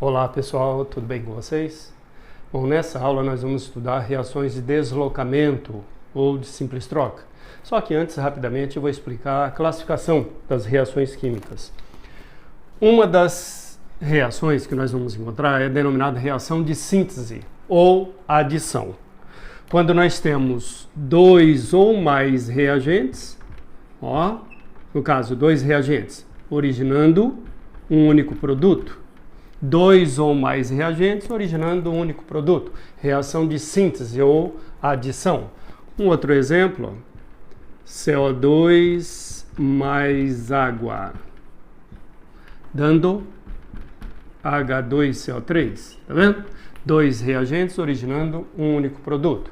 Olá pessoal, tudo bem com vocês? Bom, nessa aula nós vamos estudar reações de deslocamento ou de simples troca. Só que antes, rapidamente, eu vou explicar a classificação das reações químicas. Uma das reações que nós vamos encontrar é denominada reação de síntese ou adição. Quando nós temos dois ou mais reagentes, no caso, dois reagentes originando um único produto, dois ou mais reagentes originando um único produto, reação de síntese ou adição. Um outro exemplo, CO2 mais água, dando H2CO3, tá vendo? Dois reagentes originando um único produto.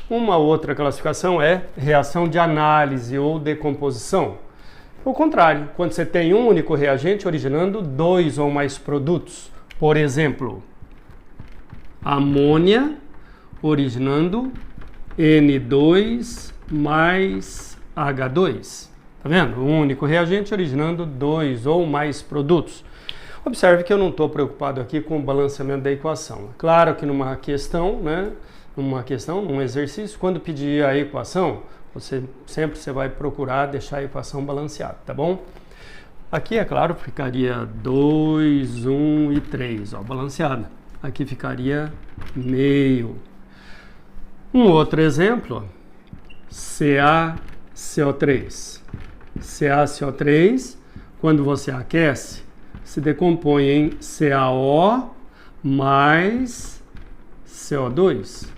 Uma outra classificação é reação de análise ou decomposição. O contrário, quando você tem um único reagente originando dois ou mais produtos. Por exemplo, amônia originando N2 mais H2. Tá vendo? Um único reagente originando dois ou mais produtos. Observe que eu não estou preocupado aqui com o balanceamento da equação. Claro que num exercício, quando pedir a equação, você vai procurar deixar a equação balanceada, tá bom? Aqui, é claro, ficaria 2, 1 e 3, balanceada. Aqui ficaria meio. Um outro exemplo, CaCO3. CaCO3, quando você aquece, se decompõe em CaO mais CO2.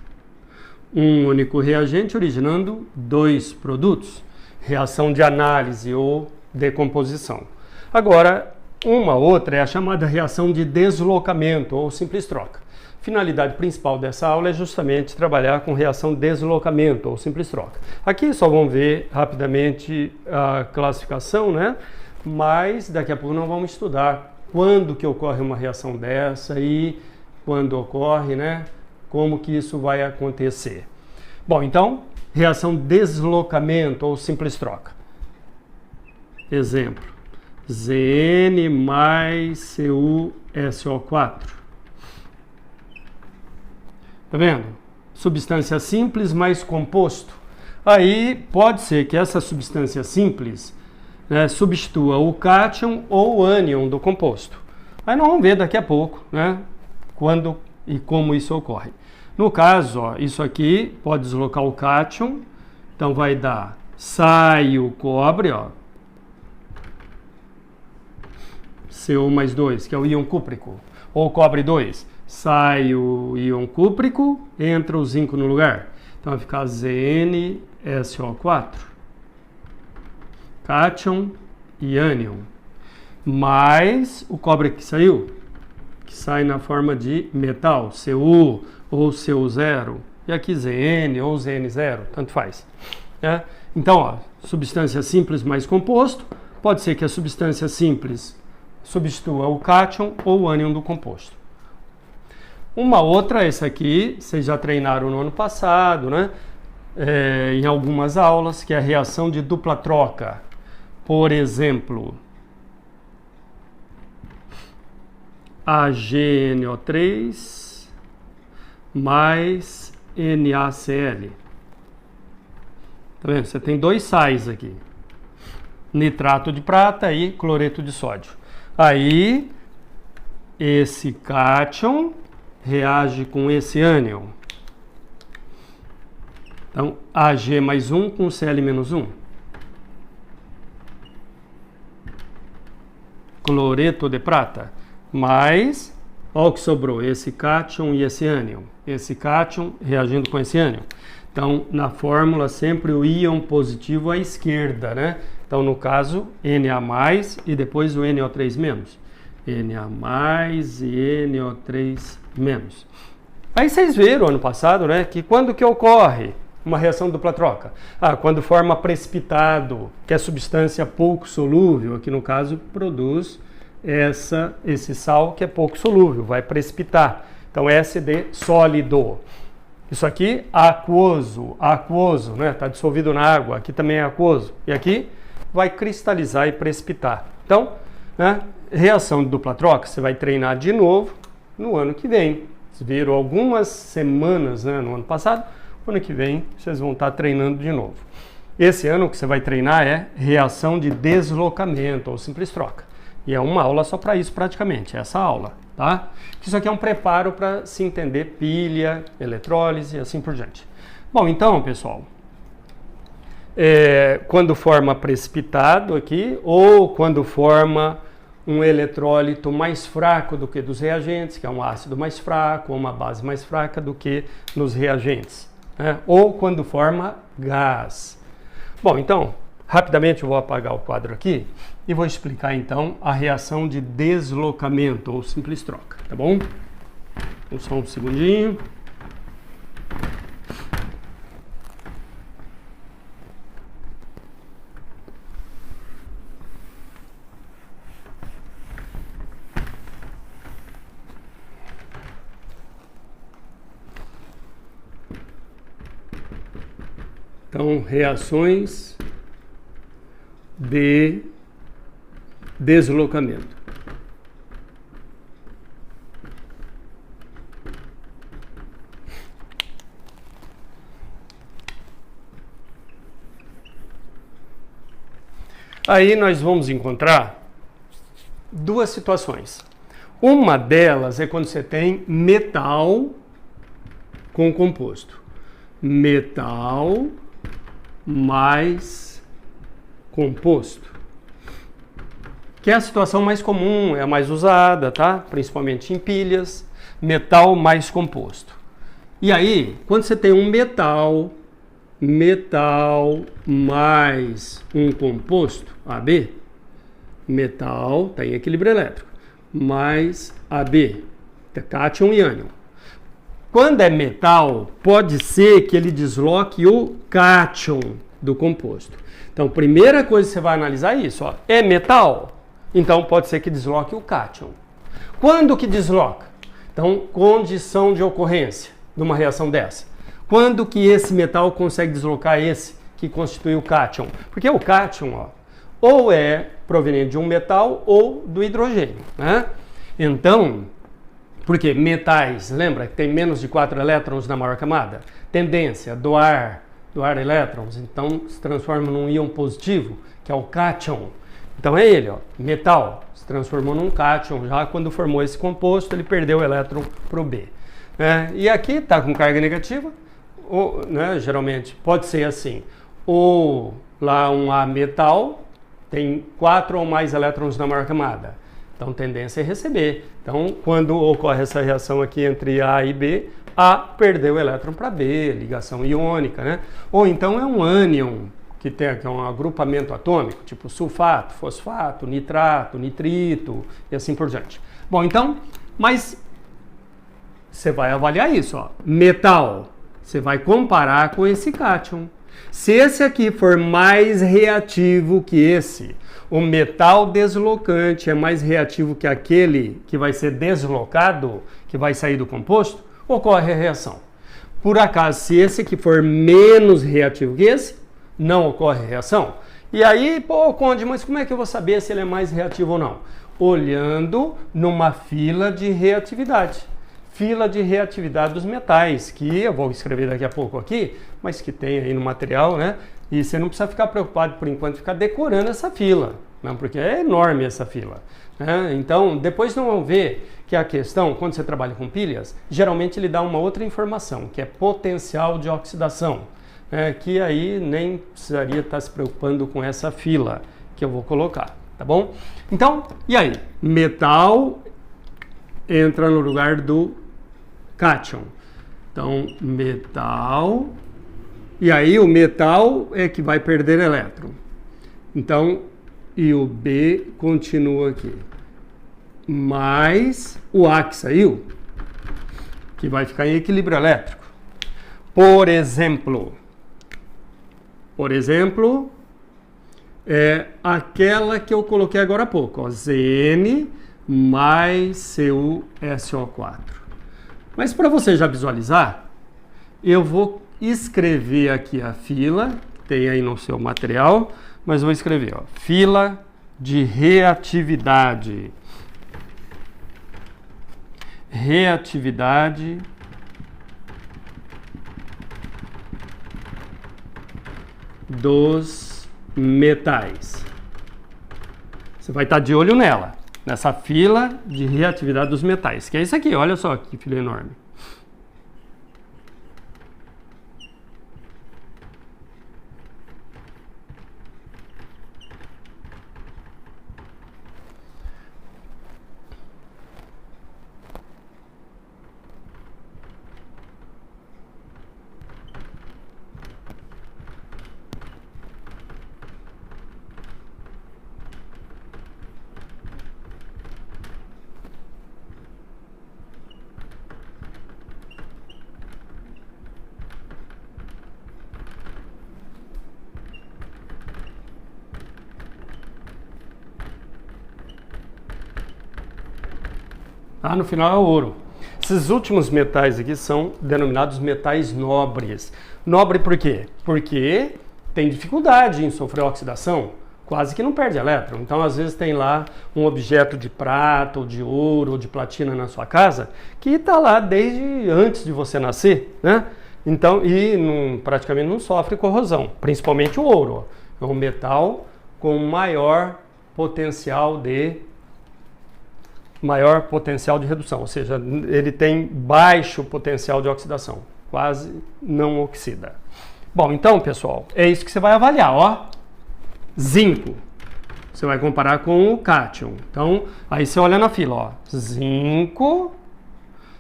Um único reagente originando dois produtos. Reação de análise ou decomposição. Agora, uma outra é a chamada reação de deslocamento ou simples troca. A finalidade principal dessa aula é justamente trabalhar com reação de deslocamento ou simples troca. Aqui só vamos ver rapidamente a classificação, né? Mas daqui a pouco nós vamos estudar quando que ocorre uma reação dessa e quando ocorre, né? Como que isso vai acontecer. Bom, então, reação de deslocamento ou simples troca. Exemplo, Zn mais CuSO4. Tá vendo? Substância simples mais composto. Aí pode ser que essa substância simples, né, substitua o cátion ou o ânion do composto. Aí nós vamos ver daqui a pouco, né, quando e como isso ocorre. No caso, isso aqui pode deslocar o cátion, então vai dar, sai o cobre, Cu mais 2, que é o íon cúprico, ou cobre 2, sai o íon cúprico, entra o zinco no lugar. Então vai ficar ZnSO4, cátion e ânion, mais o cobre que saiu, que sai na forma de metal, Cu ou Cu0, e aqui Zn ou Zn0, tanto faz. Né? Então, substância simples mais composto, pode ser que a substância simples substitua o cátion ou o ânion do composto. Uma outra, essa aqui, vocês já treinaram no ano passado, né? Em algumas aulas, que é a reação de dupla troca. Por exemplo, AgNO3 mais NaCl. Tá vendo? Você tem dois sais aqui. Nitrato de prata e cloreto de sódio. Aí, esse cátion reage com esse ânion. Então, Ag mais 1 com Cl menos 1. Cloreto de prata. Mais, olha o que sobrou, esse cátion e esse ânion. Esse cátion reagindo com esse ânion. Então, na fórmula, sempre o íon positivo à esquerda, né? Então, no caso, Na+, e depois o NO3-. Na+ e NO3-. Aí vocês viram ano passado, né, que quando que ocorre uma reação de dupla troca? Quando forma precipitado, que é substância pouco solúvel, aqui no caso produz esse sal que é pouco solúvel, vai precipitar. Então, SD sólido. Isso aqui, aquoso, né? Está dissolvido na água, aqui também é aquoso. E aqui vai cristalizar e precipitar. Então, né, reação de dupla troca, você vai treinar de novo no ano que vem. Vocês viram algumas semanas, né, no ano passado. Ano que vem vocês vão estar treinando de novo. Esse ano o que você vai treinar é reação de deslocamento ou simples troca. E é uma aula só para isso praticamente, essa aula, tá? Isso aqui é um preparo para se entender pilha, eletrólise e assim por diante. Bom, então, pessoal, quando forma precipitado aqui ou quando forma um eletrólito mais fraco do que dos reagentes, que é um ácido mais fraco ou uma base mais fraca do que nos reagentes, né? Ou quando forma gás. Bom, então, rapidamente eu vou apagar o quadro aqui e vou explicar então a reação de deslocamento ou simples troca, tá bom? Então, só um segundinho. Então, reações de deslocamento. Aí nós vamos encontrar duas situações. Uma delas é quando você tem metal com composto. Metal mais composto, que é a situação mais comum, é a mais usada, tá? Principalmente em pilhas, metal mais composto. E aí, quando você tem um metal mais um composto, AB, metal tem equilíbrio elétrico, mais AB, cátion e ânion. Quando é metal, pode ser que ele desloque o cátion do composto. Então, primeira coisa que você vai analisar é isso, ó. É metal? Então, pode ser que desloque o cátion. Quando que desloca? Então, condição de ocorrência de uma reação dessa. Quando que esse metal consegue deslocar esse que constitui o cátion? Porque o cátion, ó, ou é proveniente de um metal ou do hidrogênio, né? Então, porque metais, lembra que tem menos de 4 elétrons na maior camada? Tendência doar elétrons, então se transforma num íon positivo, que é o cátion. Então é ele, ó, metal, se transformou num cátion, já quando formou esse composto, ele perdeu o elétron para o B. E aqui está com carga negativa, ou, né, geralmente pode ser assim, ou lá um A metal, tem 4 ou mais elétrons na maior camada. Então, tendência é receber. Então, quando ocorre essa reação aqui entre A e B, A perdeu o elétron para B, ligação iônica, né? Ou então é um ânion, que é um agrupamento atômico, tipo sulfato, fosfato, nitrato, nitrito e assim por diante. Bom, então, mas você vai avaliar isso, ó. Metal, você vai comparar com esse cátion. Se esse aqui for mais reativo que esse, o metal deslocante é mais reativo que aquele que vai ser deslocado, que vai sair do composto, ocorre a reação. Por acaso, se esse aqui for menos reativo que esse, não ocorre a reação. E aí, pô, Conde, mas como é que eu vou saber se ele é mais reativo ou não? Olhando numa fila de reatividade. Fila de reatividade dos metais, que eu vou escrever daqui a pouco aqui, mas que tem aí no material, né? E você não precisa ficar preocupado por enquanto, ficar decorando essa fila, não, porque é enorme essa fila, né? Então, depois não vão ver que a questão, quando você trabalha com pilhas, geralmente ele dá uma outra informação, que é potencial de oxidação, que aí nem precisaria estar se preocupando com essa fila que eu vou colocar, tá bom? Então, e aí? Metal entra no lugar do cátion. Então, metal. E aí o metal é que vai perder elétron. Então, e o B continua aqui. Mais o A que saiu, que vai ficar em equilíbrio elétrico. Por exemplo, é aquela que eu coloquei agora há pouco, ó, Zn mais CuSO4. Mas para você já visualizar, eu vou escrever aqui a fila, tem aí no seu material, mas vou escrever, ó, fila de reatividade. reatividade dos metais. Você vai estar de olho nela, nessa fila de reatividade dos metais, que é isso aqui, olha só que fila enorme. Ah, no final é o ouro. Esses últimos metais aqui são denominados metais nobres. Nobre por quê? Porque tem dificuldade em sofrer oxidação, quase que não perde elétron. Então, às vezes tem lá um objeto de prata, ou de ouro, ou de platina na sua casa, que está lá desde antes de você nascer, né? Então, praticamente não sofre corrosão, principalmente o ouro. É um metal com maior potencial de redução, ou seja, ele tem baixo potencial de oxidação, quase não oxida. Bom, então, pessoal, é isso que você vai avaliar, ó. Zinco, você vai comparar com o cátion. Então, aí você olha na fila, ó. Zinco,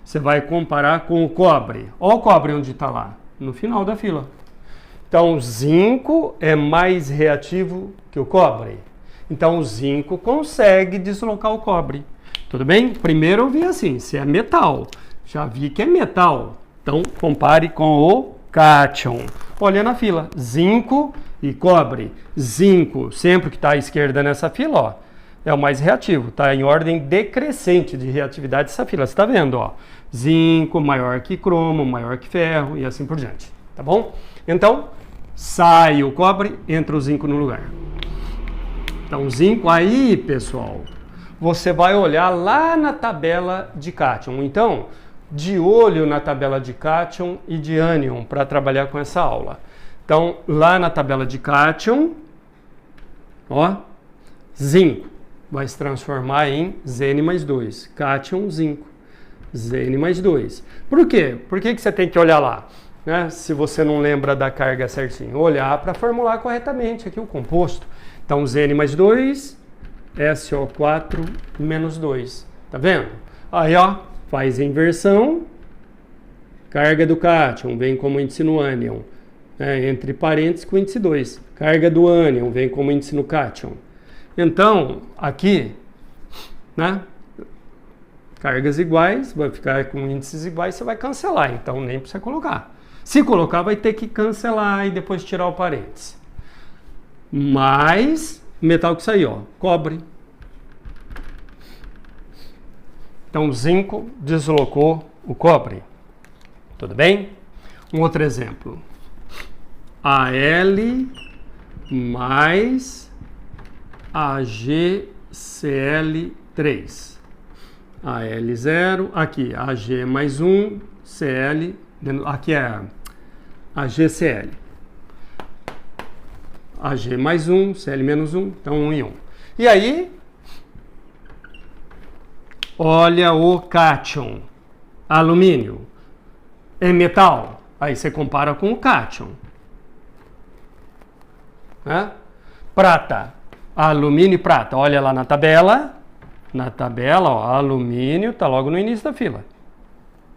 você vai comparar com o cobre. Ó o cobre onde está lá, no final da fila. Então, o zinco é mais reativo que o cobre. Então, o zinco consegue deslocar o cobre. Tudo bem? Primeiro eu vi assim, se é metal. Já vi que é metal. Então, compare com o cátion. Olha na fila, zinco e cobre. Zinco, sempre que está à esquerda nessa fila, ó, é o mais reativo. Está em ordem decrescente de reatividade essa fila. Você está vendo, ó. Zinco maior que cromo, maior que ferro e assim por diante. Tá bom? Então, sai o cobre, entra o zinco no lugar. Então, zinco aí, pessoal, você vai olhar lá na tabela de cátion. Então, de olho na tabela de cátion e de ânion para trabalhar com essa aula. Então, lá na tabela de cátion, ó, zinco vai se transformar em Zn mais 2. Cátion, zinco. Zn mais 2. Por quê? Por que você tem que olhar lá? Né? Se você não lembra da carga certinho. Olhar para formular corretamente aqui o composto. Então, Zn mais 2... SO4 menos 2. Tá vendo? Aí, ó, faz a inversão. Carga do cátion vem como índice no ânion. Entre parênteses com o índice 2. Carga do ânion vem como índice no cátion. Então, aqui, né? Cargas iguais, vai ficar com índices iguais, você vai cancelar. Então, nem precisa colocar. Se colocar, vai ter que cancelar e depois tirar o parênteses. Mas metal que saiu, ó, cobre. Então, o zinco deslocou o cobre. Tudo bem? Um outro exemplo. Al mais AgCl3. Al0, aqui, Ag mais 1, Cl, aqui é AgCl. Ag mais 1, Cl menos 1, então 1 e 1. E aí, olha o cátion, alumínio, é metal, aí você compara com o cátion. Né? Prata, alumínio e prata, olha lá na tabela, ó, alumínio está logo no início da fila.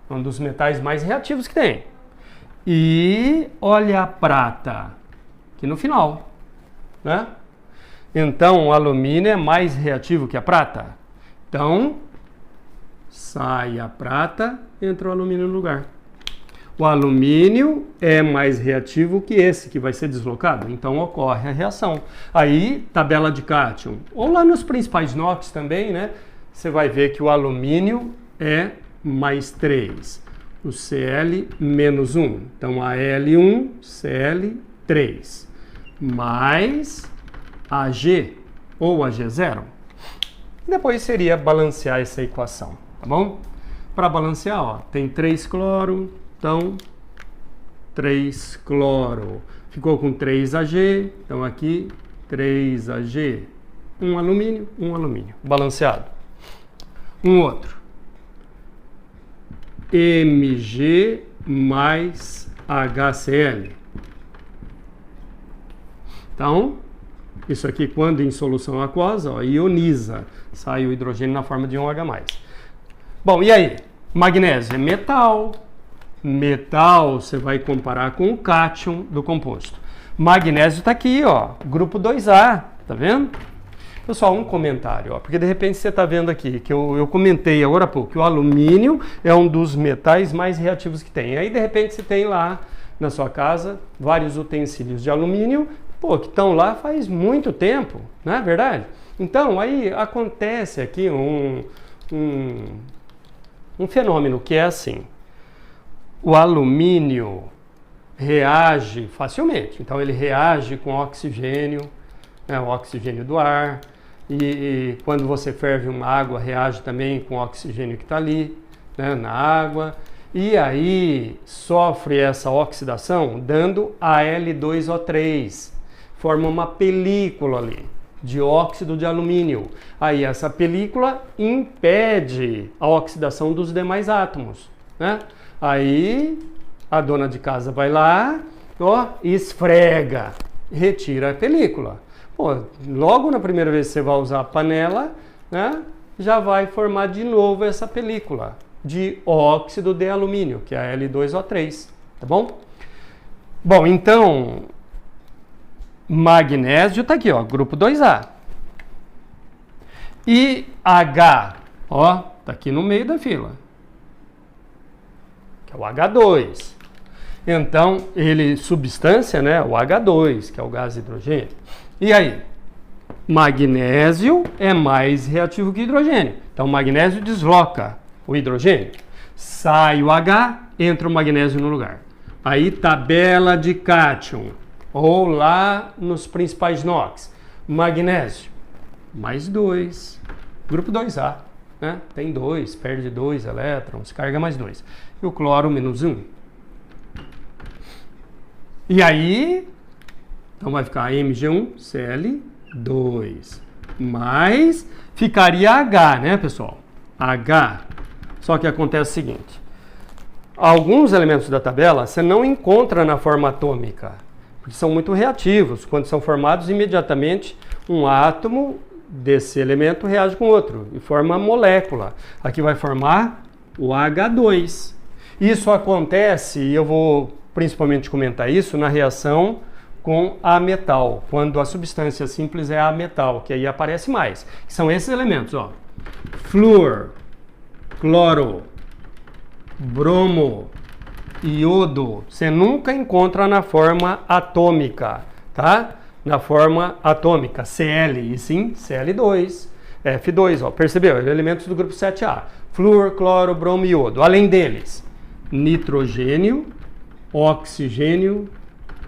Um dos metais mais reativos que tem. E olha a prata, aqui no final. Né? Então, o alumínio é mais reativo que a prata. Então, sai a prata, entra o alumínio no lugar. O alumínio é mais reativo que esse que vai ser deslocado. Então, ocorre a reação. Aí, tabela de cátion. Ou lá nos principais NOx também, né? Você vai ver que o alumínio é mais 3. O Cl menos 1. Então, Al1, Cl3. Mais Ag ou Ag0. Depois seria balancear essa equação, tá bom? para balancear, ó, tem 3 cloro, então 3 cloro. Ficou com 3Ag, então aqui 3Ag. Um alumínio, balanceado. Um outro. Mg mais HCl. Então, isso aqui, quando em solução aquosa, ó, ioniza. Sai o hidrogênio na forma de um H+. Bom, e aí? Magnésio é metal. Metal, você vai comparar com o cátion do composto. Magnésio está aqui, ó, grupo 2A, tá vendo? Pessoal, um comentário, ó, porque de repente você está vendo aqui, que eu comentei agora há pouco, que o alumínio é um dos metais mais reativos que tem. Aí, de repente, você tem lá na sua casa vários utensílios de alumínio, pô, que estão lá faz muito tempo, não é verdade? Então, aí acontece aqui um fenômeno que é assim. O alumínio reage facilmente, então ele reage com oxigênio, né, o oxigênio do ar, e quando você ferve uma água, reage também com o oxigênio que está ali, né, na água, e aí sofre essa oxidação dando Al2O3, forma uma película ali, dióxido de alumínio. Aí essa película impede a oxidação dos demais átomos, né? Aí a dona de casa vai lá, ó, esfrega, retira a película. Pô, logo na primeira vez que você vai usar a panela, né, já vai formar de novo essa película de óxido de alumínio, que é a Al2O3, tá bom? Bom, então, magnésio está aqui, ó, grupo 2A. E H, ó, tá aqui no meio da fila, que é o H2. Então, ele, substância, né, o H2, que é o gás hidrogênio. E aí? Magnésio é mais reativo que hidrogênio. Então, o magnésio desloca o hidrogênio. Sai o H, entra o magnésio no lugar. Aí, tabela de cátion, ou lá nos principais NOx. Magnésio, mais 2. Grupo 2A, né? Tem 2, perde 2 elétrons, carga mais 2. E o cloro, menos 1. E aí, então vai ficar Mg1Cl2, mais ficaria H, né, pessoal? H. Só que acontece o seguinte, alguns elementos da tabela você não encontra na forma atômica, porque são muito reativos. Quando são formados, imediatamente um átomo desse elemento reage com outro e forma molécula. Aqui vai formar o H2. Isso acontece, e eu vou principalmente comentar isso, na reação com ametal, quando a substância simples é ametal, que aí aparece mais. São esses elementos, ó. Flúor, cloro, bromo, iodo. Você nunca encontra na forma atômica, tá? Na forma atômica, Cl, e sim Cl2, F2, ó. Percebeu? Elementos do grupo 7A. Flúor, cloro, bromo e iodo. Além deles, nitrogênio, oxigênio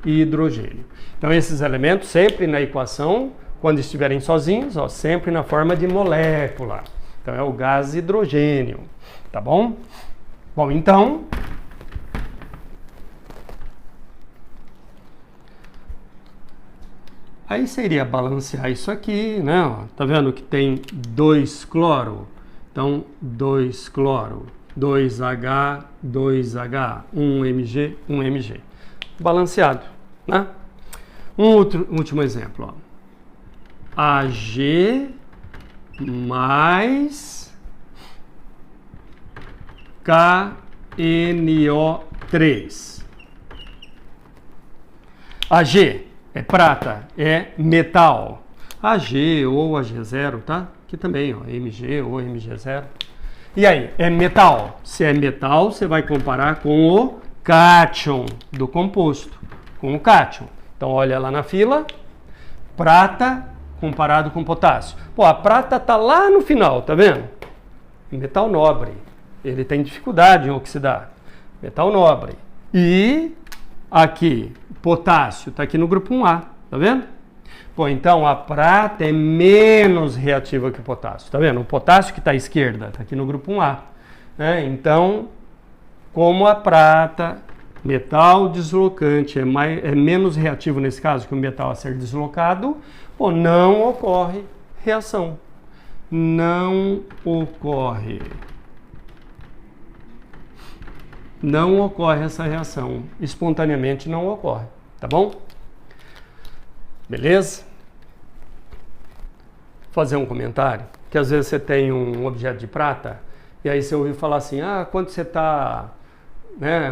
e hidrogênio. Então, esses elementos sempre na equação, quando estiverem sozinhos, ó, sempre na forma de molécula. Então, é o gás hidrogênio, tá bom? Bom, então, aí seria balancear isso aqui, né? Ó, tá vendo que tem 2 cloro? Então, 2 cloro. 2H, 2H, 1Mg, 1Mg. Balanceado, né? Último exemplo, ó. Ag mais KNO3. Ag é prata, é metal. Ag ou Ag0, tá? Aqui também, ó, Mg ou Mg0. E aí, é metal? Se é metal, você vai comparar com o cátion do composto, com o cátion. Então, olha lá na fila, prata comparado com potássio. Pô, a prata está lá no final, tá vendo? Metal nobre. Ele tem dificuldade em oxidar. Metal nobre. E aqui, potássio, está aqui no grupo 1A, tá vendo? Pô, então a prata é menos reativa que o potássio, tá vendo? O potássio que está à esquerda, está aqui no grupo 1A. né? Então, como a prata, metal deslocante, é menos reativo nesse caso que o metal a ser deslocado, ou não ocorre reação. Não ocorre essa reação. Espontaneamente não ocorre, tá bom? Beleza? Vou fazer um comentário, que às vezes você tem um objeto de prata, e aí você ouviu falar assim, quando você está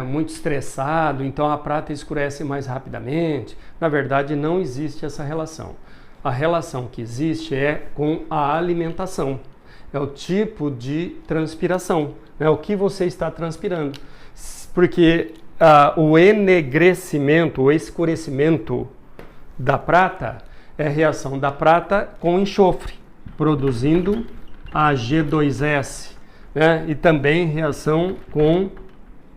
muito estressado, então a prata escurece mais rapidamente. Na verdade, não existe essa relação. A relação que existe é com a alimentação. É o tipo de transpiração, né? O que você está transpirando. Porque o enegrecimento, o escurecimento da prata é a reação da prata com enxofre, produzindo a G2S, né? E também reação com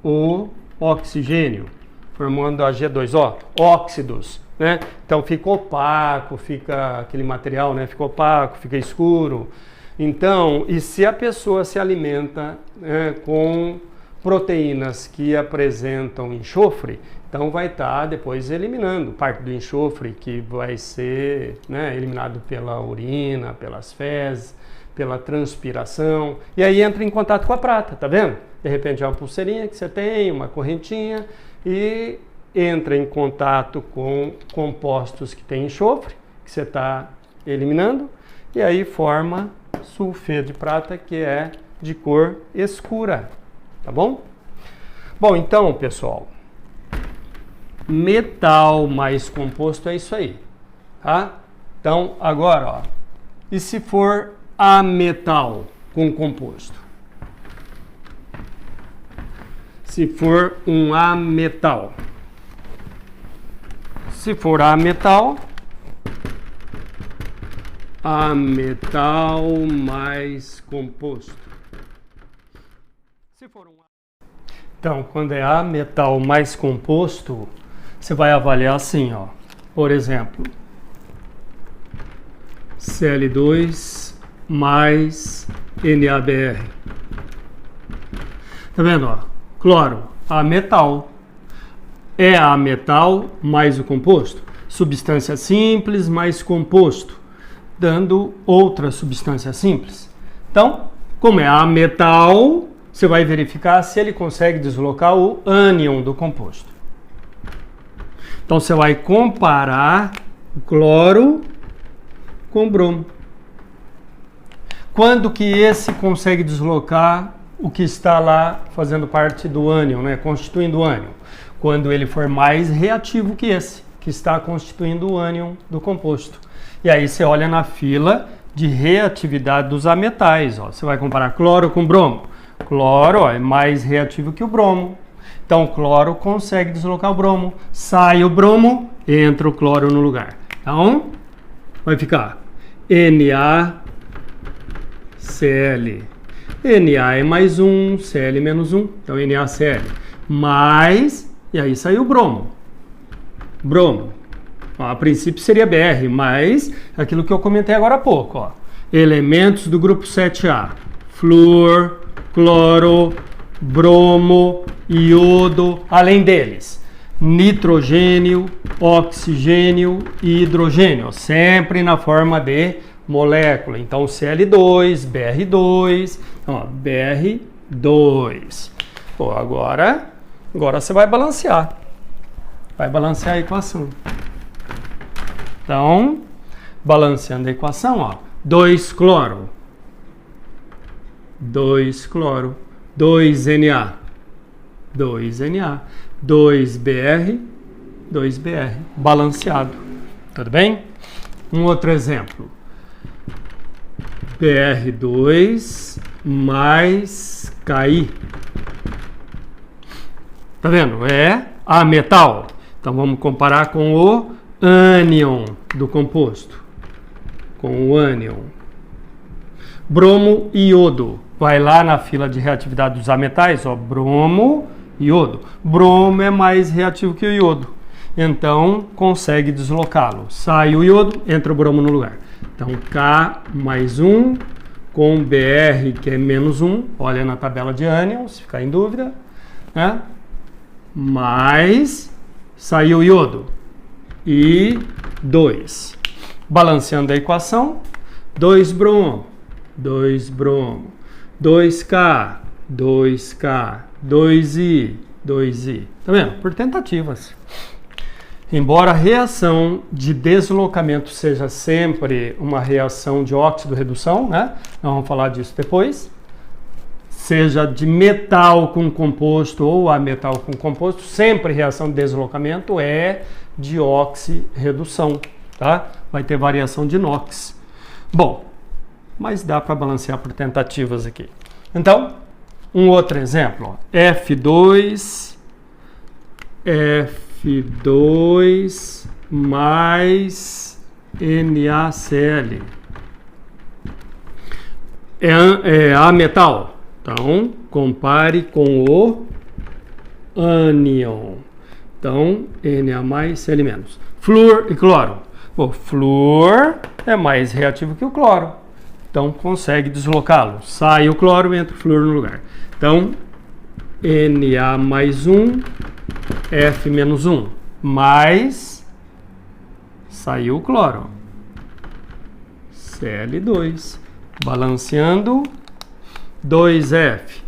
o oxigênio, formando a G2O, óxidos, né? Então fica opaco, fica aquele material, né? Fica opaco, fica escuro. Então, e se a pessoa se alimenta com proteínas que apresentam enxofre, então vai estar depois eliminando parte do enxofre que vai ser eliminado pela urina, pelas fezes, pela transpiração, e aí entra em contato com a prata, tá vendo? De repente é uma pulseirinha que você tem, uma correntinha, e entra em contato com compostos que têm enxofre, que você está eliminando, e aí forma sulfeto de prata, que é de cor escura, tá bom? Bom, então, pessoal, metal mais composto é isso aí, tá? Então, agora, ó, e se for ametal com composto? Se for um ametal. Se for ametal mais composto. Se for Então, quando é ametal mais composto, você vai avaliar assim, ó. Por exemplo, Cl2 mais NaBr. Tá vendo, ó? Cloro, ametal. É ametal mais o composto. Substância simples mais composto, dando outra substância simples. Então, como é ametal, você vai verificar se ele consegue deslocar o ânion do composto. Então, você vai comparar o cloro com o bromo. Quando que esse consegue deslocar o que está lá fazendo parte do ânion, né, constituindo o ânion? Quando ele for mais reativo que esse, que está constituindo o ânion do composto. E aí você olha na fila de reatividade dos ametais, ó. Você vai comparar cloro com bromo. Cloro, ó, é mais reativo que o bromo. Então o cloro consegue deslocar o bromo. Sai o bromo, entra o cloro no lugar. Então vai ficar NaCl. Na é mais 1, Cl menos 1. Então NaCl mais... E aí saiu o bromo. Bromo. Ó, a princípio seria Br, mas aquilo que eu comentei agora há pouco. Ó. Elementos do grupo 7A. Flúor, cloro, bromo, iodo. Além deles, nitrogênio, oxigênio e hidrogênio. Sempre na forma de molécula. Então Cl2, Br2. Ó, Br2. Pô, agora você vai balancear. Vai balancear a equação. Então, balanceando a equação, ó, 2 cloro, 2 cloro, 2 Na, 2 Na, 2 Br, 2 Br, balanceado. Tudo bem? Um outro exemplo. Br2 mais Ki. Tá vendo? É ametal. Então vamos comparar com o ânion do composto. Com o ânion. Bromo e iodo. Vai lá na fila de reatividade dos ametais, ó, bromo e iodo. Bromo é mais reativo que o iodo. Então consegue deslocá-lo. Sai o iodo, entra o bromo no lugar. Então K mais 1 com Br, que é menos 1, olha na tabela de ânion, se ficar em dúvida, né? Mais, saiu iodo, e 2. Balanceando a equação, 2 bromo, 2 bromo, 2K, 2K, 2I, 2I. Tá vendo? Por tentativas. Embora a reação de deslocamento seja sempre uma reação de óxido-redução, né? Nós vamos falar disso depois. Seja de metal com composto ou ametal com composto, sempre reação de deslocamento é de óxido-redução, tá? Vai ter variação de NOx. Bom, mas dá para balancear por tentativas aqui. Então, um outro exemplo, ó. F2 mais NaCl. É ametal. Então, compare com o ânion. Então, Na mais, Cl menos. Flúor e cloro. O flúor é mais reativo que o cloro. Então, consegue deslocá-lo. Sai o cloro, entra o flúor no lugar. Então, Na mais 1, F menos 1. Mais, saiu o cloro. Cl2. Balanceando, 2F,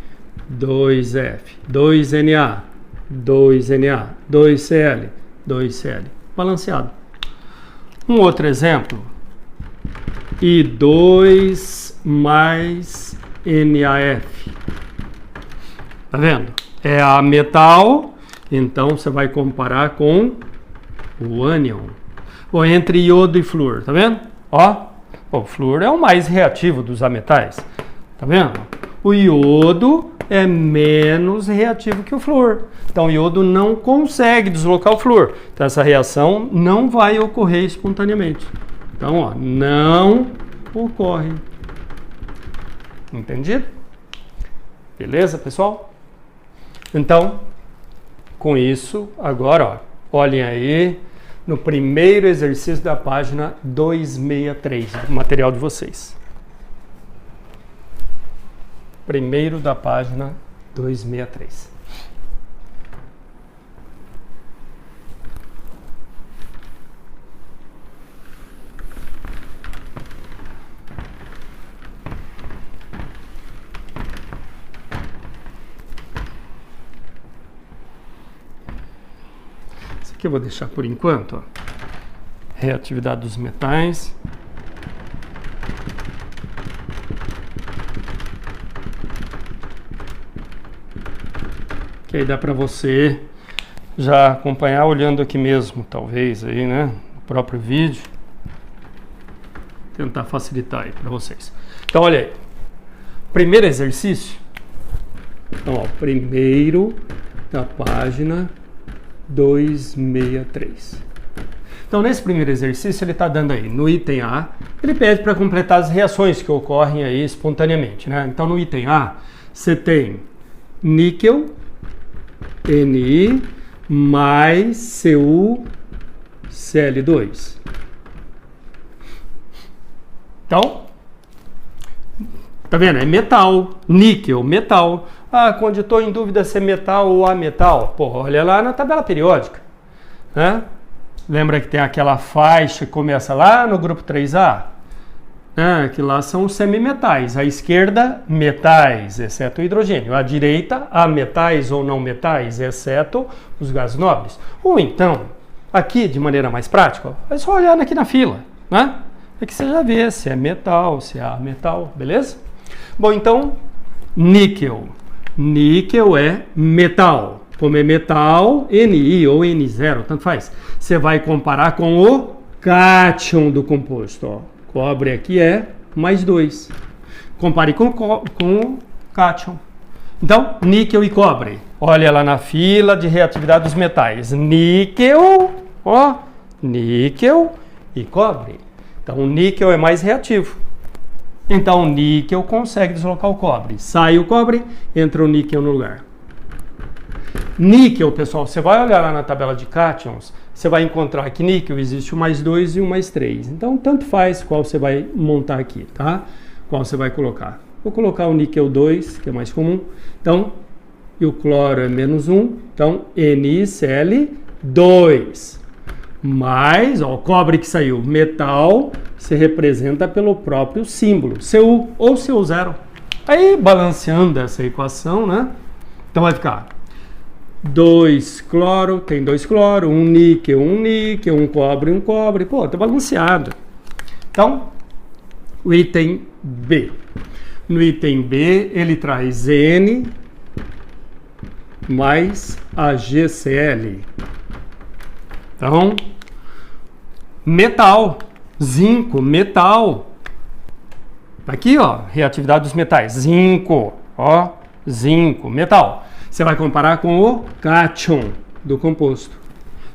2F, 2Na, 2Na, 2Cl, 2Cl. Balanceado. Um outro exemplo. I2 mais NaF. Tá vendo? É a metal, então você vai comparar com o ânion. Ou entre iodo e flúor, tá vendo? Ó, o flúor é o mais reativo dos ametais. Tá vendo? O iodo é menos reativo que o flúor. Então, o iodo não consegue deslocar o flúor. Então, essa reação não vai ocorrer espontaneamente. Então, ó, não ocorre. Entendido? Beleza, pessoal? Então, com isso, agora, ó, olhem aí no primeiro exercício da página 263, do material de vocês. Primeiro da página 263. Isso aqui eu vou deixar por enquanto, ó. Reatividade dos metais. Que aí dá para você já acompanhar olhando aqui mesmo, talvez aí, né, no próprio vídeo. Tentar facilitar aí para vocês. Então, olha aí. Primeiro exercício. Então, ó, primeiro da página 263. Então, nesse primeiro exercício, ele está dando aí, no item A, ele pede para completar as reações que ocorrem aí espontaneamente, né? Então, no item A, você tem níquel, Ni mais Cu, Cl2. Então, tá vendo? É metal, níquel, metal. Ah, quando eu estou em dúvida se é metal ou ametal, pô, olha lá na tabela periódica, né? Lembra que tem aquela faixa que começa lá no grupo 3A? Que lá são os semimetais. À esquerda, metais, exceto o hidrogênio. À direita, ametais ou não metais, exceto os gases nobres. Ou então, aqui de maneira mais prática, é só olhar aqui na fila, né? É que você já vê se é metal, se é ametal, beleza? Bom, então, níquel. Níquel é metal. Como é metal, Ni ou N0, tanto faz. Você vai comparar com o cátion do composto, ó. Cobre aqui é mais 2. Compare com o cátion. Então, níquel e cobre. Olha lá na fila de reatividade dos metais. Níquel, ó, níquel e cobre. Então, o níquel é mais reativo. Então, o níquel consegue deslocar o cobre. Sai o cobre, entra o níquel no lugar. Níquel, pessoal, você vai olhar lá na tabela de cátions, você vai encontrar que níquel existe o mais 2 e o mais 3. Então, tanto faz qual você vai montar aqui, tá? qual você vai colocar? Vou colocar o níquel 2, que é mais comum. Então, e o cloro é menos 1. Então, NiCl2. Mais, ó, o cobre que saiu, metal, se representa pelo próprio símbolo, Cu ou Cu0. Aí, balanceando essa equação, né? Então, vai ficar 2 cloro, tem 2 cloro, um níquel, um cobre. Pô, tá balanceado. Então, o item B. No item B, ele traz N mais AgCl. Então, metal, zinco, metal. Aqui, ó, reatividade dos metais. Zinco, ó, zinco, metal. Você vai comparar com o cátion do composto.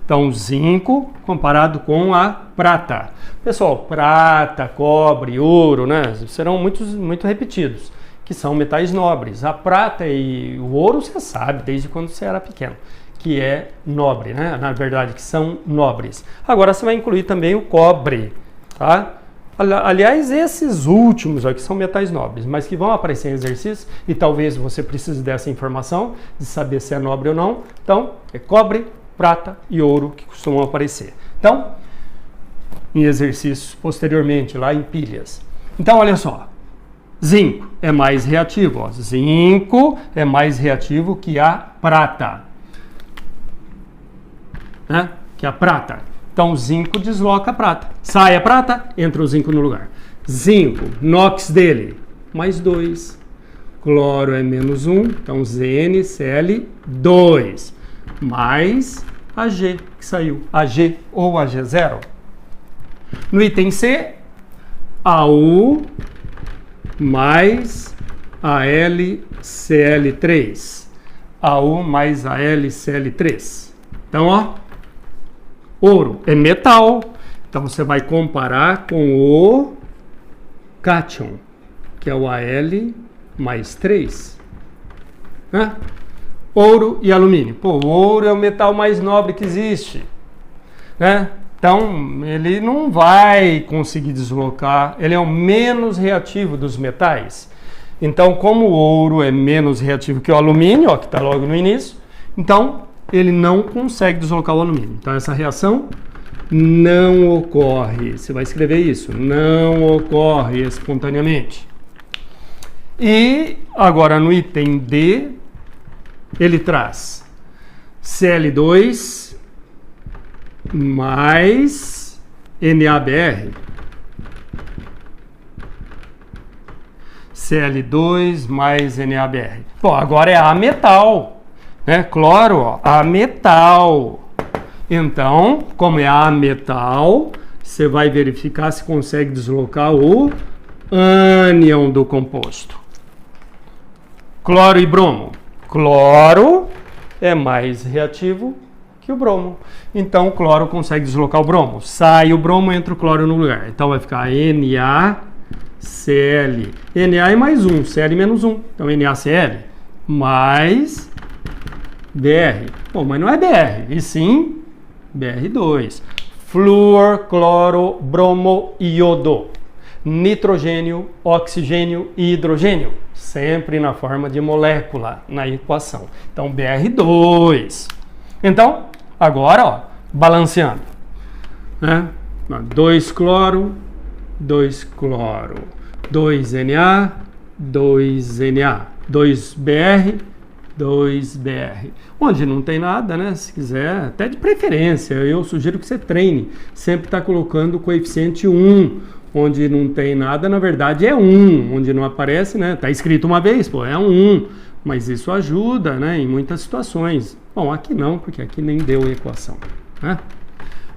Então, zinco comparado com a prata. Pessoal, prata, cobre, ouro, né? Serão muito repetidos, que são metais nobres. A prata e o ouro você sabe desde quando você era pequeno, que é nobre, né? Na verdade, que são nobres. Agora você vai incluir também o cobre, tá? Aliás, esses últimos aqui são metais nobres, mas que vão aparecer em exercício e talvez você precise dessa informação, de saber se é nobre ou não. Então, é cobre, prata e ouro que costumam aparecer. Então, em exercícios posteriormente, lá em pilhas. Então, olha só. Zinco é mais reativo. Ó. Zinco é mais reativo que a prata. Né? Que a prata. Então, zinco desloca a prata. Sai a prata, entra o zinco no lugar. Zinco, NOx dele, mais 2. Cloro é menos 1, então ZnCl2. Mais Ag, que saiu. Ag ou Ag0. No item C, AU mais AlCl3. AU mais AlCl3. Então, ó, ouro é metal. Então, você vai comparar com o cátion, que é o Al mais 3. Né? Ouro e alumínio. Pô, o ouro é o metal mais nobre que existe. Né? Então, ele não vai conseguir deslocar. Ele é o menos reativo dos metais. Então, como o ouro é menos reativo que o alumínio, ó, que está logo no início, então ele não consegue deslocar o alumínio. Então, essa reação não ocorre. Você vai escrever isso. Não ocorre espontaneamente. E agora no item D, ele traz Cl2 mais NaBr. Cl2 mais NaBr. Bom, agora é ametal, né? Cloro, ó, ametal. Então, como é ametal, você vai verificar se consegue deslocar o ânion do composto. Cloro e bromo. Cloro é mais reativo que o bromo. Então, o cloro consegue deslocar o bromo. Sai o bromo, entra o cloro no lugar. Então, vai ficar NaCl. Na é mais 1, Cl menos 1. Então, NaCl mais Br. Bom, mas não é Br, e sim Br2. Flúor, cloro, bromo, iodo. Nitrogênio, oxigênio e hidrogênio. Sempre na forma de molécula na equação. Então, Br2. Então, agora, ó, balanceando. Né? 2 cloro, 2 cloro. 2 Na, 2 Na. 2 Br, 2 Br. Onde não tem nada, né? Se quiser, até de preferência, eu sugiro que você treine. Sempre está colocando o coeficiente 1. Onde não tem nada, na verdade é 1. Onde não aparece, né? Está escrito uma vez, pô, é 1. Mas isso ajuda, né? Em muitas situações. Bom, aqui não, porque aqui nem deu a equação. Né?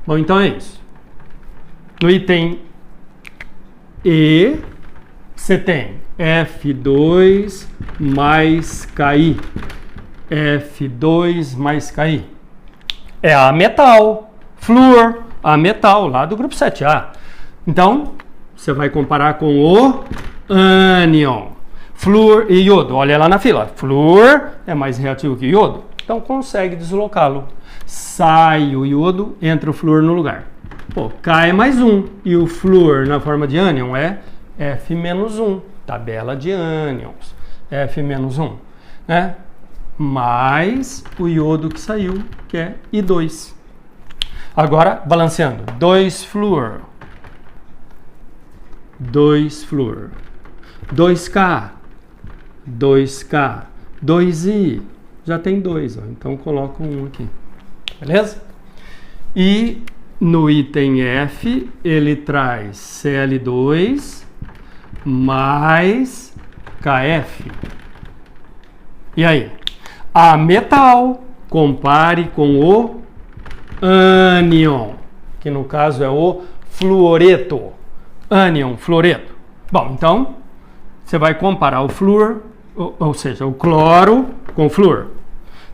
Bom, então é isso. No item E, você tem F2 mais Ki. F2 mais Ki. É a metal. Flúor, a metal, lá do grupo 7A. Então, você vai comparar com o ânion. Flúor e iodo. Olha lá na fila. Flúor é mais reativo que iodo. Então, consegue deslocá-lo. Sai o iodo, entra o flúor no lugar. Pô, cai mais 1. E o flúor na forma de ânion é F-1, tabela de ânions, F-1, né? Mais o iodo que saiu, que é I2. Agora, balanceando, 2-fluor, 2-fluor, 2K, 2K, 2I, já tem 2, ó, então coloco um aqui, beleza? E no item F, ele traz Cl2 mais KF. E aí? A metal, compare com o ânion, que no caso é o fluoreto. Ânion, fluoreto. Bom, então, você vai comparar o flúor, ou seja, o cloro com o flúor.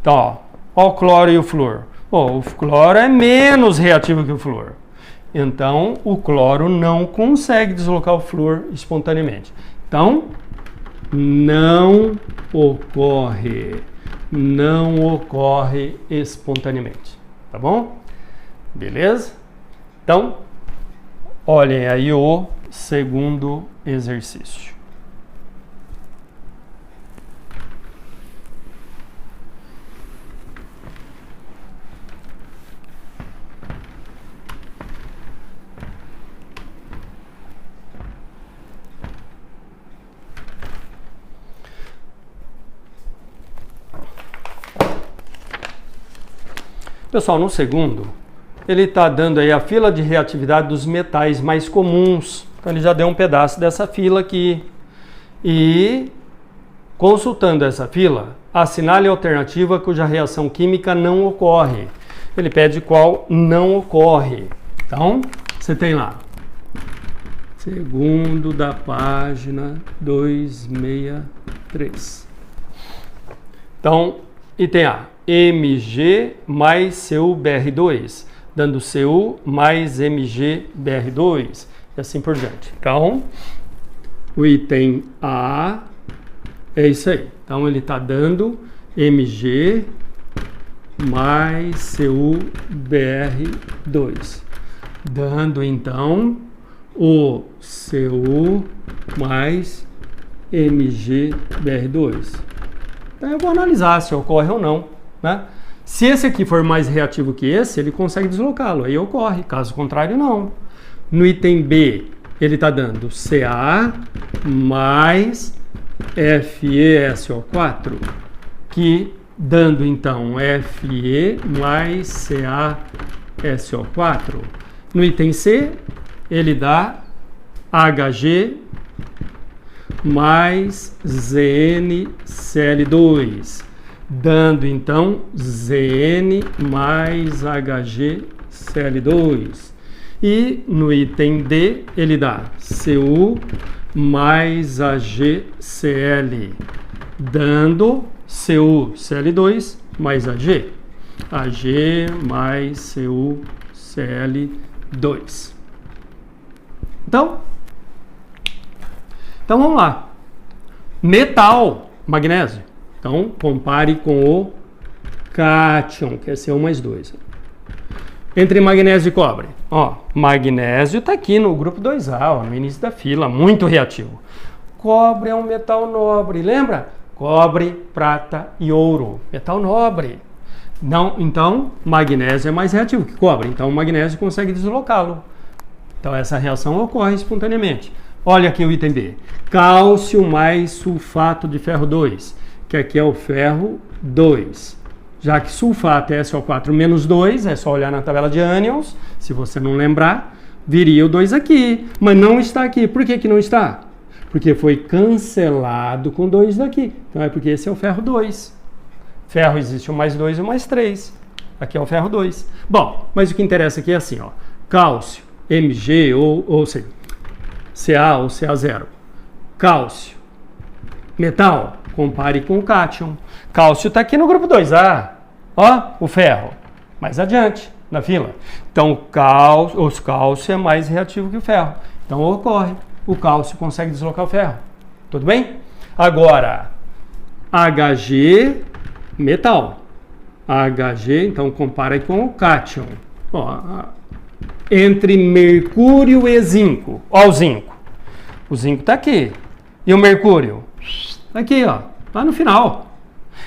Então, ó o cloro e o flúor. O cloro é menos reativo que o flúor. Então, o cloro não consegue deslocar o flúor espontaneamente. Então, não ocorre espontaneamente. Tá bom? Beleza? Então, olhem aí o segundo exercício. Pessoal, no segundo, ele está dando aí a fila de reatividade dos metais mais comuns. Então, ele já deu um pedaço dessa fila aqui. E, consultando essa fila, assinale a alternativa cuja reação química não ocorre. Ele pede qual não ocorre. Então, você tem lá, segundo da página 263. Então, item A, Mg mais CuBr2, dando Cu mais MgBr2, e assim por diante. Então, o item A é isso aí. Então, ele está dando Mg mais CuBr2, dando, então, o Cu mais MgBr2. Então, eu vou analisar se ocorre ou não, né? Se esse aqui for mais reativo que esse, ele consegue deslocá-lo, aí ocorre, caso contrário, não. No item B, ele está dando Ca mais FeSO4, que dando então Fe mais CaSO4. No item C, ele dá Hg mais ZnCl2, dando então Zn mais HgCl2. E no item D, ele dá Cu mais AgCl, dando CuCl2 mais Ag. Ag mais CuCl2. Então vamos lá. Metal, magnésio. Então, compare com o cátion, que é Cu mais 2. Entre magnésio e cobre. Ó, magnésio está aqui no grupo 2A, ó, no início da fila, muito reativo. Cobre é um metal nobre, lembra? Cobre, prata e ouro. Metal nobre. Não, então, magnésio é mais reativo que cobre. Então, o magnésio consegue deslocá-lo. Então, essa reação ocorre espontaneamente. Olha aqui o item B. Cálcio mais sulfato de ferro 2, que aqui é o ferro 2. Já que sulfato é SO4 menos 2, é só olhar na tabela de ânions, se você não lembrar, viria o 2 aqui, mas não está aqui. Por que que não está? Porque foi cancelado com 2 daqui. Então é porque esse é o ferro 2. Ferro existe o mais 2 e o mais 3. Aqui é o ferro 2. Bom, mas o que interessa aqui é assim, ó. Cálcio, Mg, ou seja, Ca ou Ca0. Cálcio, metal, compare com o cátion. Cálcio está aqui no grupo 2A. Ó, o ferro. Mais adiante, na fila. Então, o cálcio é mais reativo que o ferro. Então, ocorre. O cálcio consegue deslocar o ferro. Tudo bem? Agora, Hg, metal. Hg, então, compara com o cátion. Ó, entre mercúrio e zinco. Ó, o zinco. O zinco está aqui. E o mercúrio? Aqui, ó, lá no final.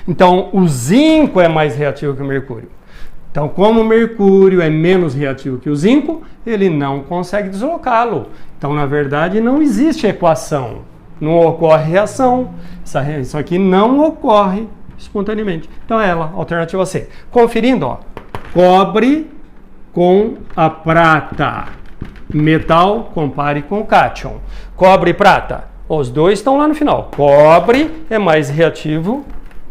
Então, o zinco é mais reativo que o mercúrio. Então, como o mercúrio é menos reativo que o zinco, ele não consegue deslocá-lo. Então, na verdade, não existe equação. Não ocorre reação. Isso aqui não ocorre espontaneamente. Então, ela, alternativa C. Conferindo, ó, cobre com a prata. Metal, compare com o cátion. Cobre e prata. Os dois estão lá no final. Cobre é mais reativo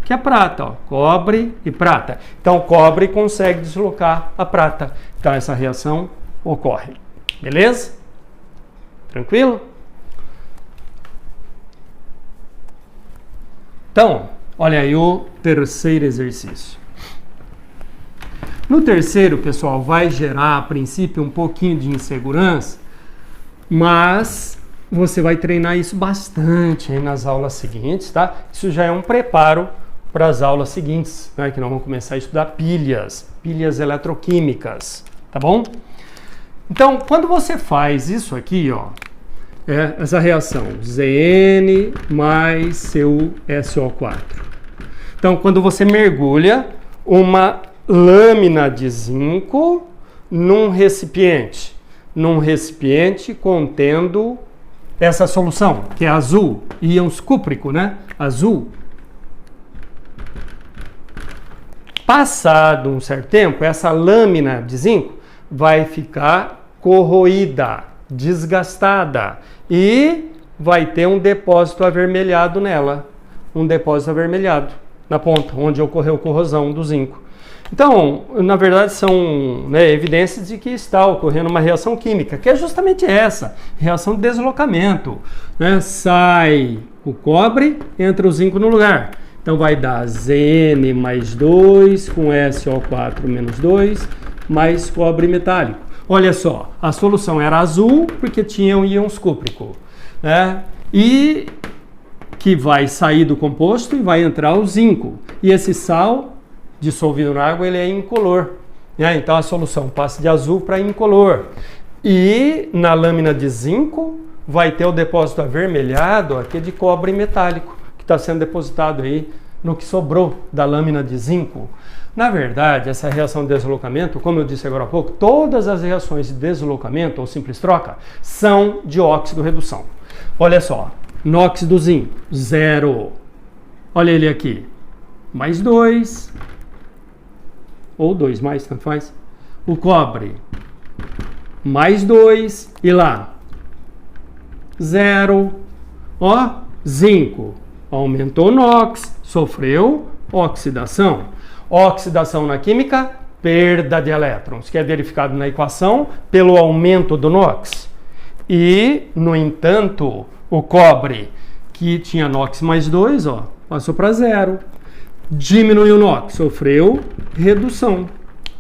que a prata. Ó. Cobre e prata. Então, cobre consegue deslocar a prata. Então, essa reação ocorre. Beleza? Tranquilo? Então, olha aí o terceiro exercício. No terceiro, pessoal, vai gerar, a princípio, um pouquinho de insegurança, mas você vai treinar isso bastante aí nas aulas seguintes, tá? Isso já é um preparo para as aulas seguintes, né? Que nós vamos começar a estudar pilhas eletroquímicas, tá bom? Então, quando você faz isso aqui, ó, essa reação, Zn mais seu SO4. Então, quando você mergulha uma lâmina de zinco num recipiente contendo essa solução, que é azul, íons cúprico, né? Azul. Passado um certo tempo, essa lâmina de zinco vai ficar corroída, desgastada e vai ter um depósito avermelhado nela, um depósito avermelhado na ponta, onde ocorreu corrosão do zinco. Então, na verdade, são evidências de que está ocorrendo uma reação química, que é justamente essa, reação de deslocamento. Né? Sai o cobre, entra o zinco no lugar. Então, vai dar Zn mais 2 com SO4 menos 2, mais cobre metálico. Olha só, a solução era azul porque tinha um íons cúprico. Né? E que vai sair do composto e vai entrar o zinco. E esse sal dissolvido na água, ele é incolor. Né? Então, a solução passa de azul para incolor. E na lâmina de zinco, vai ter o depósito avermelhado, aqui de cobre metálico, que está sendo depositado aí no que sobrou da lâmina de zinco. Na verdade, essa reação de deslocamento, como eu disse agora há pouco, todas as reações de deslocamento ou simples troca são de óxido-redução. Olha só, NOx do zinco, 0. Olha ele aqui, mais 2. Ou 2 mais, tanto faz. O cobre, mais 2. E lá, 0. Ó, zinco, aumentou o NOx, sofreu oxidação. Oxidação na química, perda de elétrons, que é verificado na equação pelo aumento do NOx. E, no entanto, o cobre, que tinha NOx mais 2, ó, passou para 0. Diminuiu o NOx, sofreu redução,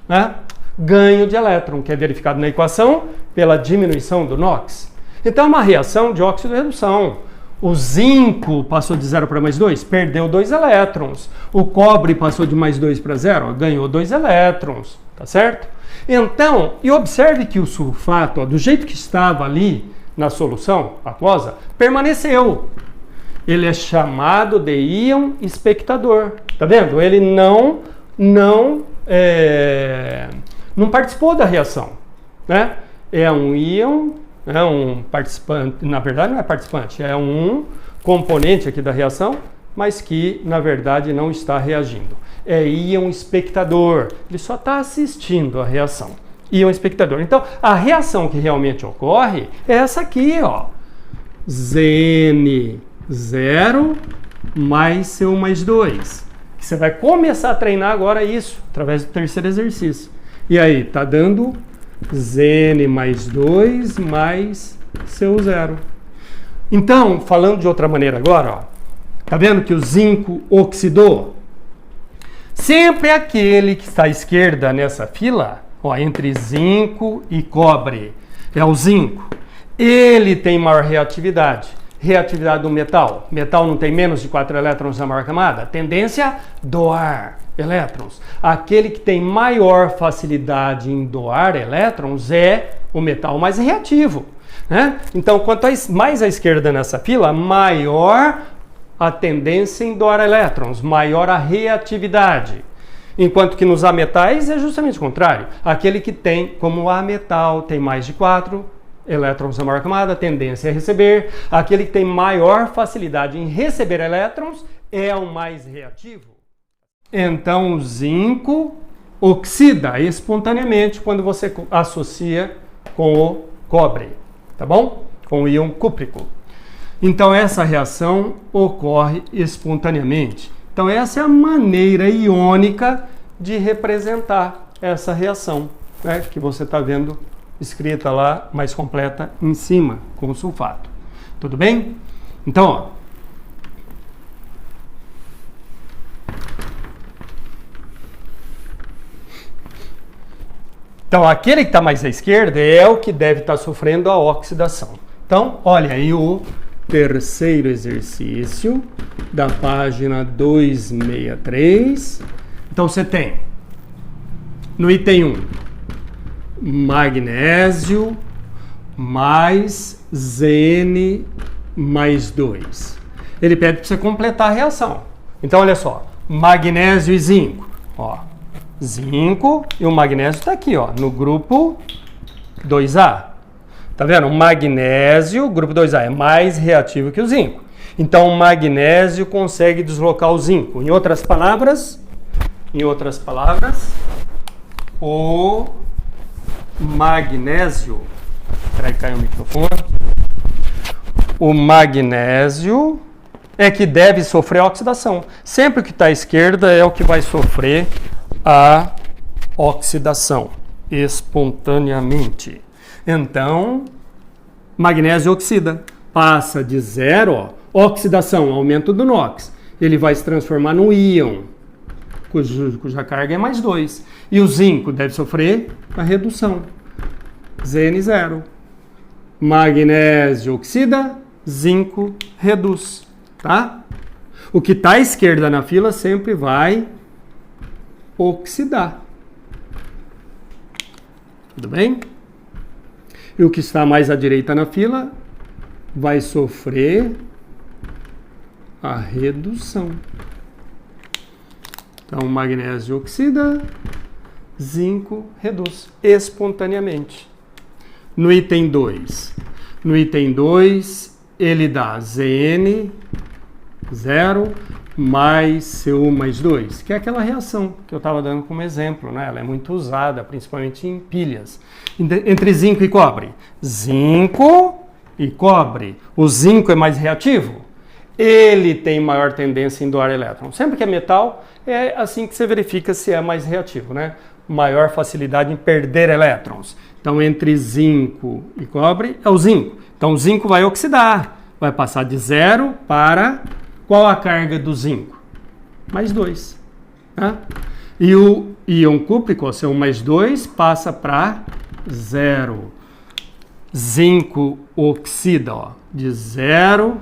né? Ganho de elétron, que é verificado na equação pela diminuição do NOx. Então, é uma reação de óxido-redução. O zinco passou de 0 para mais 2, perdeu 2 elétrons. O cobre passou de mais 2 para 0, ganhou 2 elétrons, tá certo? Então, e observe que o sulfato, ó, do jeito que estava ali na solução aquosa, permaneceu. Ele é chamado de íon espectador. Tá vendo? Ele não participou da reação. Né? É um íon, é um participante, na verdade não é participante, é um componente aqui da reação, mas que na verdade não está reagindo. É íon espectador, ele só está assistindo a reação. Íon espectador. Então, a reação que realmente ocorre é essa aqui, ó. Zn 0 mais seu mais 2. Você vai começar a treinar agora isso, através do terceiro exercício. E aí, tá dando Zn mais 2 mais seu 0. Então, falando de outra maneira agora, ó, tá vendo que o zinco oxidou? Sempre aquele que está à esquerda nessa fila, ó, entre zinco e cobre, é o zinco. Ele tem maior reatividade. Reatividade do metal. Metal não tem menos de 4 elétrons na maior camada. Tendência, doar elétrons. Aquele que tem maior facilidade em doar elétrons é o metal mais reativo. né? Então, quanto mais à esquerda nessa fila, maior a tendência em doar elétrons, maior a reatividade. Enquanto que nos ametais é justamente o contrário. Aquele que tem, como o ametal, tem mais de 4 elétrons na maior camada, a tendência é receber. Aquele que tem maior facilidade em receber elétrons é o mais reativo. Então, o zinco oxida espontaneamente quando você associa com o cobre, tá bom? Com o íon cúprico. Então, essa reação ocorre espontaneamente. Então, essa é a maneira iônica de representar essa reação, né, que você está vendo escrita lá, mais completa, em cima, com o sulfato. Tudo bem? Então, ó. Então, aquele que está mais à esquerda é o que deve estar sofrendo a oxidação. Então, olha aí o terceiro exercício da página 263. Então, você tem, no item 1, magnésio mais Zn mais 2. Ele pede para você completar a reação. Então, olha só, magnésio e zinco. Ó, zinco e o magnésio está aqui, ó, no grupo 2A. Tá vendo? O magnésio, grupo 2A, é mais reativo que o zinco. Então, o magnésio consegue deslocar o zinco. Em outras palavras, o magnésio... Espera aí, caiu o microfone. O magnésio é que deve sofrer a oxidação. Sempre que está à esquerda é o que vai sofrer a oxidação espontaneamente. Então, magnésio oxida. Passa de 0, ó, oxidação, aumento do NOx. Ele vai se transformar no íon, cuja carga é mais 2. E o zinco deve sofrer a redução. Zn0. Magnésio oxida, zinco reduz. Tá? O que está à esquerda na fila sempre vai oxidar. Tudo bem? E o que está mais à direita na fila vai sofrer a redução. Então, magnésio oxida, zinco reduz espontaneamente. No item 2. No item 2, ele dá Zn0 mais Cu mais 2, que é aquela reação que eu estava dando como exemplo, né? Ela é muito usada, principalmente em pilhas. Entre zinco e cobre. Zinco e cobre. O zinco é mais reativo. Ele tem maior tendência em doar elétrons. Sempre que é metal, é assim que você verifica se é mais reativo, né? Maior facilidade em perder elétrons. Então, entre zinco e cobre é o zinco. Então, o zinco vai oxidar. Vai passar de 0 para... Qual a carga do zinco? Mais 2. Tá? E o íon cúprico, o Cu mais 2, passa para 0. Zinco oxida, ó, de 0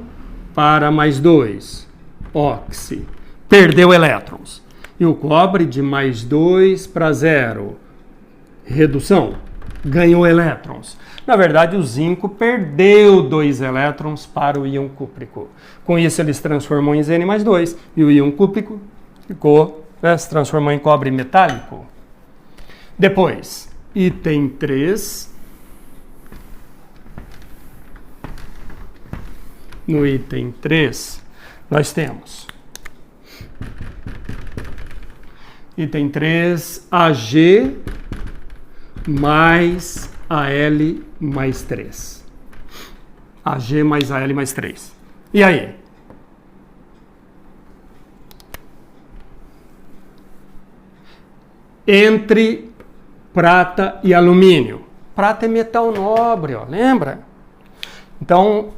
para mais 2. Oxi. Perdeu elétrons. E o cobre de mais 2 para 0. Redução. Ganhou elétrons. Na verdade, o zinco perdeu 2 elétrons para o íon cúprico. Com isso, ele se transformou em Zn mais 2. E o íon cúprico ficou, né, se transformou em cobre metálico. Depois, item 3. No item 3, nós temos item 3, Ag mais Al mais 3. Ag mais Al mais 3. E aí? Entre prata e alumínio. Prata é metal nobre, ó, lembra? Então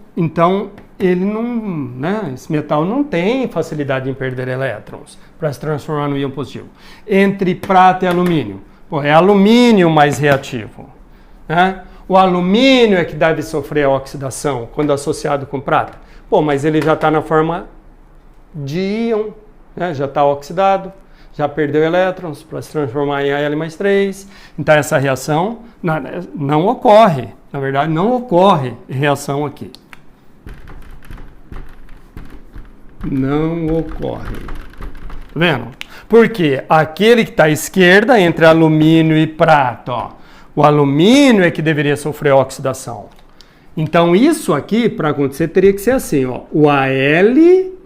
ele não, né, esse metal não tem facilidade em perder elétrons para se transformar no íon positivo. Entre prata e alumínio. Pô, é alumínio mais reativo. Né? O alumínio é que deve sofrer a oxidação quando associado com prata. Pô, mas ele já está na forma de íon, né? Já está oxidado, já perdeu elétrons para se transformar em Al mais 3. Então essa reação não ocorre. Na verdade, não ocorre reação aqui. Não ocorre. Tá vendo? Porque aquele que está à esquerda, entre alumínio e prata, ó, o alumínio é que deveria sofrer oxidação. Então, isso aqui, para acontecer, teria que ser assim, ó, o Al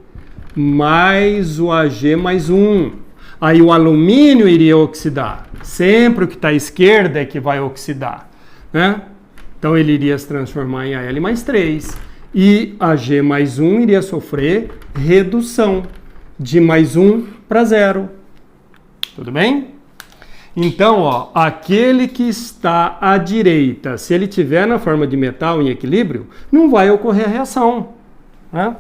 mais o Ag mais 1. Aí o alumínio iria oxidar. Sempre o que está à esquerda é que vai oxidar, né? Então, ele iria se transformar em Al mais 3. E Ag mais 1 iria sofrer redução de mais 1 para 0. Tudo bem? Então, ó, aquele que está à direita, se ele estiver na forma de metal em equilíbrio, não vai ocorrer reação, né?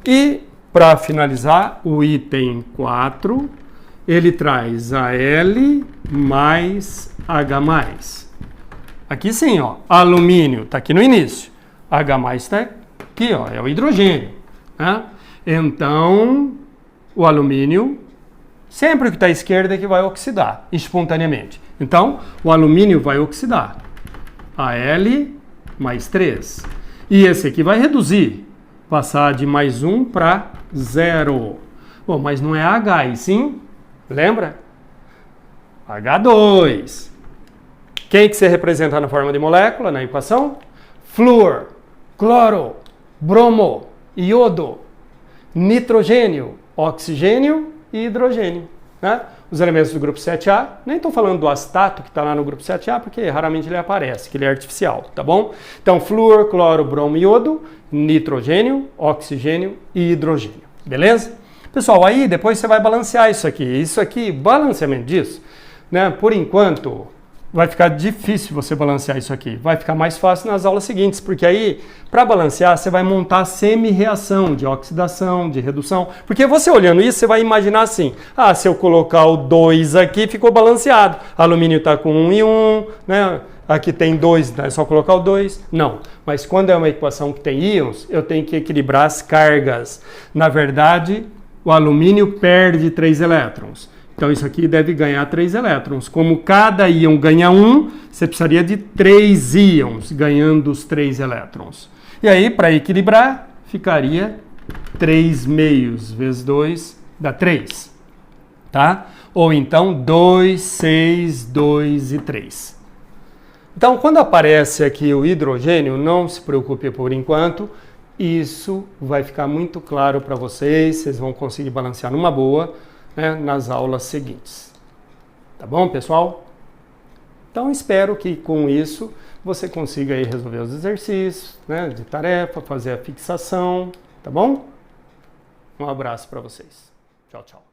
E, para finalizar, o item 4, ele traz Al mais H+. Aqui sim, ó, alumínio está aqui no início, H+ está aqui, ó, é o hidrogênio, né? Então, o alumínio, sempre o que está à esquerda é que vai oxidar espontaneamente. Então, o alumínio vai oxidar, Al mais 3. E esse aqui vai reduzir, passar de mais 1 para 0. Bom, mas não é H, e sim, lembra? H2. Quem que você representa na forma de molécula, na equação? Flúor, cloro, bromo, iodo, nitrogênio, oxigênio e hidrogênio, né? Os elementos do grupo 7A, nem estou falando do astato que está lá no grupo 7A, porque raramente ele aparece, que ele é artificial, tá bom? Então, flúor, cloro, bromo, iodo, nitrogênio, oxigênio e hidrogênio, beleza? Pessoal, aí depois você vai balancear isso aqui, balanceamento disso, né? Por enquanto, vai ficar difícil você balancear isso aqui. Vai ficar mais fácil nas aulas seguintes, porque aí, para balancear, você vai montar semi-reação de oxidação, de redução. Porque você olhando isso, você vai imaginar assim, ah, se eu colocar o 2 aqui, ficou balanceado. Alumínio está com 1 e 1, né? Aqui tem 2, é só colocar o 2. Não, mas quando é uma equação que tem íons, eu tenho que equilibrar as cargas. Na verdade, o alumínio perde 3 elétrons. Então, isso aqui deve ganhar 3 elétrons. Como cada íon ganha 1, você precisaria de 3 íons ganhando os 3 elétrons. E aí, para equilibrar, ficaria 3 meios vezes 2 dá 3. Tá? Ou então 2, 6, 2 e 3. Então, quando aparece aqui o hidrogênio, não se preocupe por enquanto. Isso vai ficar muito claro para vocês vão conseguir balancear numa boa, né, nas aulas seguintes. Tá bom, pessoal? Então, espero que com isso você consiga aí resolver os exercícios, né, de tarefa, fazer a fixação, tá bom? Um abraço para vocês. Tchau, tchau.